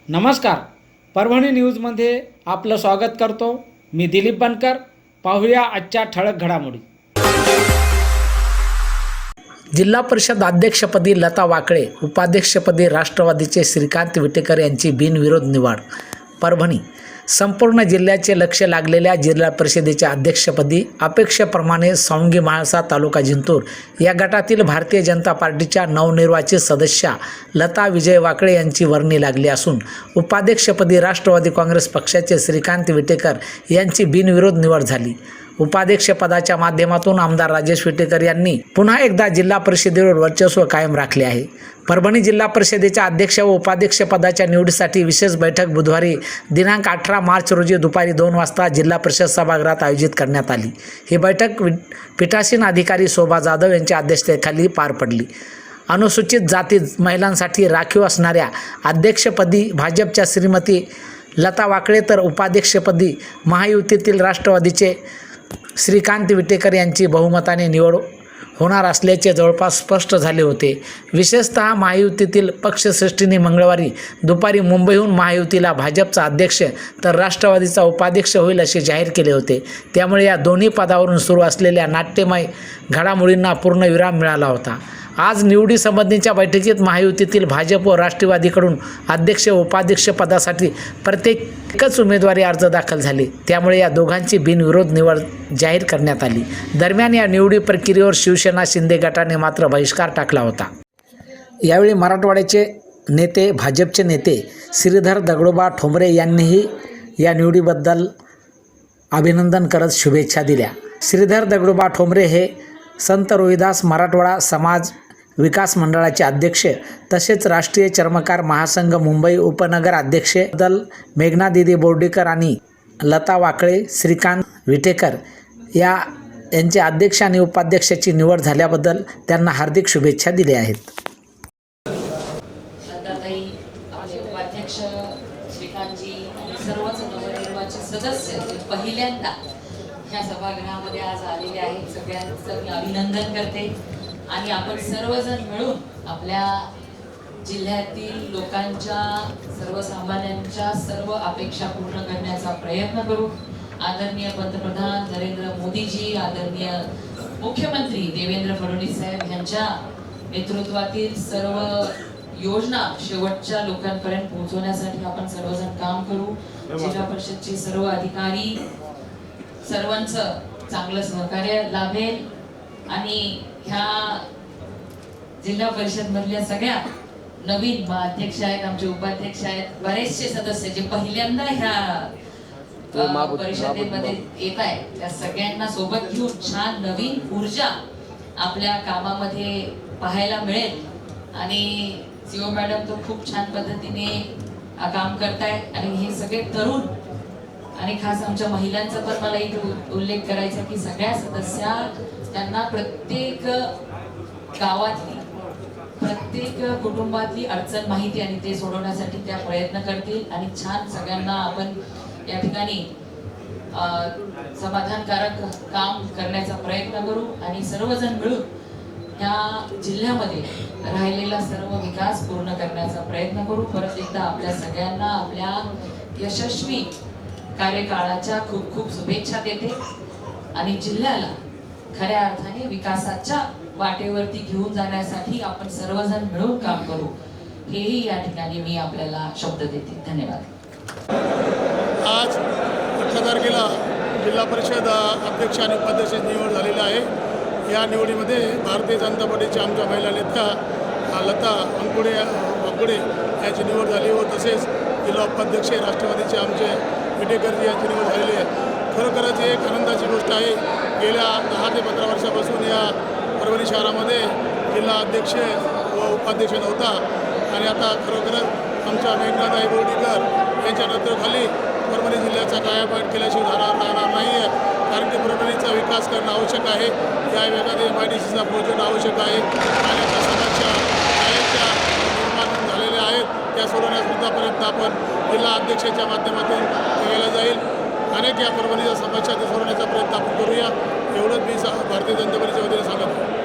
नमस्कार. परभणी न्यूजमध्ये आपलं स्वागत करतो. मी दिलीप बनकर. पाहूया आजच्या ठळक घडामोडी. जिल्हा परिषद अध्यक्षपदी लता वाकळे, उपाध्यक्षपदी राष्ट्रवादीचे श्रीकांत विटेकर यांची बिनविरोध निवड. परभणी. संपूर्ण जिल्ह्याचे लक्ष लागलेल्या जिल्हा परिषदेच्या अध्यक्षपदी अपेक्षेप्रमाणे सौंगी म्हाळसा तालुका जिंतूर या गटातील भारतीय जनता पार्टीच्या नवनिर्वाचित सदस्या लता विजय वाकळे यांची वर्णी लागली असून उपाध्यक्षपदी राष्ट्रवादी काँग्रेस पक्षाचे श्रीकांत विटेकर यांची बिनविरोध निवड झाली. उपाध्यक्षपदाच्या माध्यमातून आमदार राजेश विटेकर यांनी पुन्हा एकदा जिल्हा परिषदेवर वर्चस्व कायम राखले आहे. परभणी जिल्हा परिषदेच्या अध्यक्ष व उपाध्यक्षपदाच्या निवडीसाठी विशेष बैठक बुधवारी दिनांक 18 मार्च रोजी दुपारी 2 वाजता जिल्हा परिषद सभागृहात आयोजित करण्यात आली. ही बैठक पीठासीन अधिकारी शोभा जाधव यांच्या अध्यक्षतेखाली पार पडली. अनुसूचित जाती महिलांसाठी राखीव असणाऱ्या अध्यक्षपदी भाजपच्या श्रीमती लता वाकळे तर उपाध्यक्षपदी महायुतीतील राष्ट्रवादीचे श्रीकांत विटेकर यांची बहुमताने निवड होणार असल्याचे जवळपास स्पष्ट झाले होते. विशेषतः महायुतीतील पक्षश्रेष्ठींनी मंगळवारी दुपारी मुंबईहून महायुतीला भाजपचा अध्यक्ष तर राष्ट्रवादीचा उपाध्यक्ष होईल असे जाहीर केले होते. त्यामुळे या दोन्ही पदावरून सुरू असलेल्या नाट्यमय घडामोडींना पूर्णविराम मिळाला होता. आज निवडी संबंधीच्या बैठकीत महायुतीतील भाजप व राष्ट्रवादीकडून अध्यक्ष व उपाध्यक्ष पदासाठी प्रत्येकच उमेदवारी अर्ज दाखल झाले. त्यामुळे या दोघांची बिनविरोध निवड जाहीर करण्यात आली. दरम्यान या निवडी प्रक्रियेवर शिवसेना शिंदे गटाने मात्र बहिष्कार टाकला होता. यावेळी मराठवाड्याचे नेते भाजपचे नेते श्रीधर दगडोबा ठोंबरे यांनीही या निवडीबद्दल अभिनंदन करत शुभेच्छा दिल्या. श्रीधर दगडोबा ठोंबरे हे संत रोहिदास मराठवाडा समाज विकास मंडळाचे अध्यक्ष तसेच राष्ट्रीय चर्मकार महासंघ मुंबई उपनगर अध्यक्ष बद्दल मेघना दीदी बोर्डीकर आणि लता वाकळे श्रीकांत विटेकर यांचे अध्यक्ष आणि उपाध्यक्षाची निवड झाल्याबद्दल त्यांना हार्दिक शुभेच्छा दिल्या आहेत. उपाध्यक्ष श्रीकांतजी सर्वच नवनिर्वाचित सदस्य पहिल्यांदा ह्या सभागृहामध्ये आज आलेले आहेत. सगळ्यांचं मी अभिनंदन करते आणि आपण सर्वजण मिळून आपल्या जिल्ह्यातील लोकांच्या सर्वसामान्यांच्या सर्व अपेक्षा पूर्ण करण्याचा प्रयत्न करू. आदरणीय पंतप्रधान नरेंद्र मोदीजी, आदरणीय मुख्यमंत्री देवेंद्र फडणवीस साहेब यांच्या नेतृत्वातील सर्व योजना शेवटच्या लोकांपर्यंत पोहोचवण्यासाठी आपण सर्वजण काम करू. जिल्हा परिषदचे सर्व अधिकारी सर्वांचं चांगलं सहकार्य लाभेल आणि ह्या जिल्हा परिषद मधल्या सगळ्या नवीन अध्यक्ष आहेत, आमचे उपाध्यक्ष आहेत, बरेचसे सदस्य जे पहिल्यांदा ह्या परिषदेमध्ये येत आहेत त्या सगळ्यांना सोबत घेऊन छान नवीन ऊर्जा आपल्या कामामध्ये पाहायला मिळेल. आणि सीओ मॅडम तर खूप छान पद्धतीने काम करतायत आणि हे सगळे तरुण आणि खास आमच्या महिलांचा पण मला इथे उल्लेख करायचा की सगळ्या सदस्या त्यांना प्रत्येक गावातली प्रत्येक कुटुंबातली अडचण माहिती आणि ते सोडवण्यासाठी त्या प्रयत्न करतील आणि छान सगळ्यांना आपण या ठिकाणी समाधानकारक काम करण्याचा प्रयत्न करू आणि सर्वजण मिळून ह्या जिल्ह्यामध्ये राहिलेला सर्व विकास पूर्ण करण्याचा प्रयत्न करू. परत एकदा आपल्या सगळ्यांना आपल्या यशस्वी कार्यकाळाच्या खूप खूप शुभेच्छा देते आणि जिल्ह्याला खऱ्या अर्थाने विकासाच्या वाटेवरती घेऊन जाण्यासाठी आपण सर्वजण मिळून काम करू हेही या ठिकाणी मी आपल्याला शब्द देते. धन्यवाद. आज 18 तारखेला जिल्हा परिषद अध्यक्ष आणि उपाध्यक्षाची निवड झालेली आहे. या निवडीमध्ये भारतीय जनता पार्टीच्या आमच्या महिला नेत्या लता वाकळे यांची निवड झाली व तसेच जिल्हा उपाध्यक्ष राष्ट्रवादीचे आमचे विटेकरजी यांची निवड झालेली आहे. खरोखरच एक आनंदाची गोष्ट आहे. गेल्या 10 ते 15 वर्षापासून या परभणी शहरामध्ये जिल्हा अध्यक्ष व उपाध्यक्ष नव्हता आणि आता खरोखरच आमच्या मेघनाताई बोर्डीकर यांच्या नेतृत्वाखाली परभणी जिल्ह्याचा कायापालट केल्याशिवाय राहणार नाही आहे. कारण की परभणीचा विकास करणं आवश्यक आहे. या वेगाने MIDCचा प्रोजेक्ट आवश्यक आहे आणि आता समाजच्या ज्या निर्माण झालेल्या आहेत त्या सोडवण्यासुद्धा प्रयत्न आपण जिल्हा अध्यक्षाच्या माध्यमातून केला जाईल. अनेक या परभणीच्या समस्या सोडवण्याचा प्रयत्न आपण करूया एवढंच मी भारतीय जनता पार्टीच्या वतीने सांगत आहे.